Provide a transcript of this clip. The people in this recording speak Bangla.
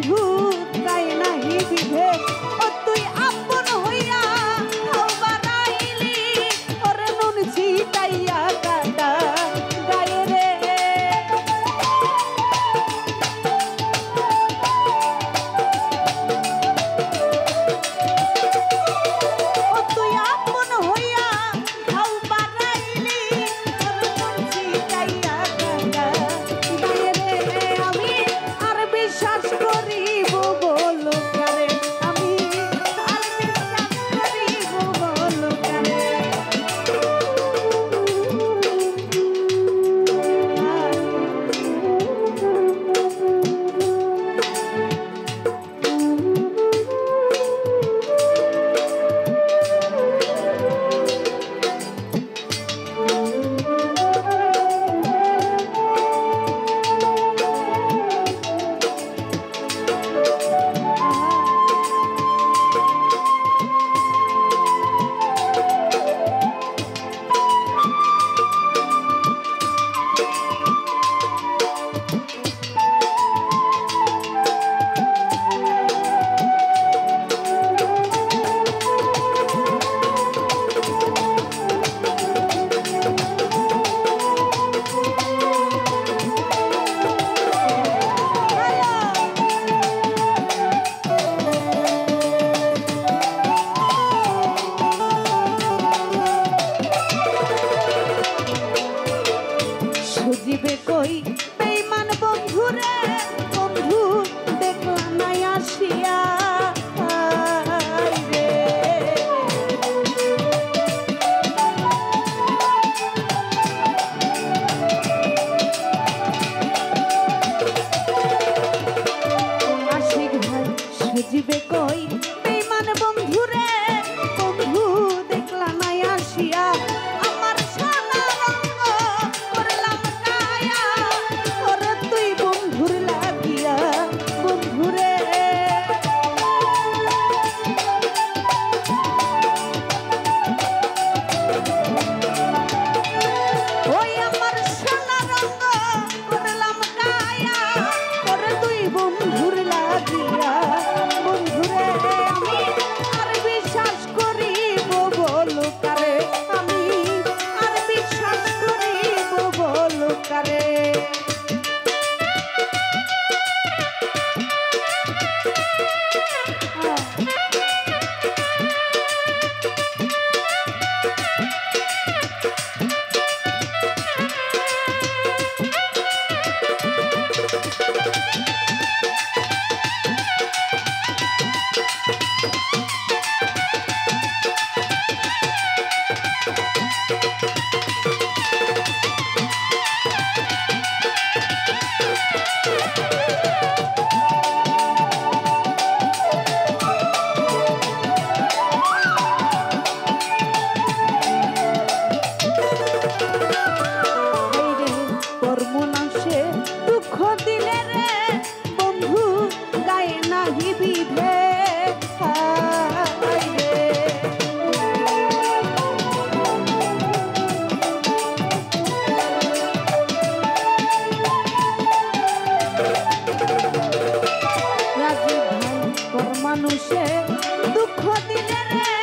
বন্ধু গায়ে নাহি বিধে ও তুই আপন হইয়া হাও বাড়াইলি ওর নুন ছিটাইয়া কাটা গায়ে রে ও তুই আপন হইয়া হাও বাড়াইলি ওর নুন ছিটাইয়া কাটা গায়ে রে আমি আর বিশ্বাস করিব বলো কারে আমি আর বিশ্বাস করিব বলো কারে সুজিবে কই বেঈমান বন্ধু রে বন্ধু দেখলাম না আসিয়া রে আশিক ভাই সুজিবে কই বেঈমান বন্ধু রে বন্ধু দেখলাম না আসিয়া আমার সোনা রঙ করলাম কায়া ওর তুই বন্ধুর লাগিয়া বন্ধুরে ওই আমার সোনা রঙ করলাম কায়া ওর তুই বন্ধুর লাগিয়া বন্ধুরে আমি আর বিশ্বাস করিব বলো কারে আমি আর বিশ্বাস করিব বলো কারে দুঃখ দিলে রে বন্ধু গায়ে নাহি বিধে রাজি ভাই তোর মানুষে দুঃখ দিলে রে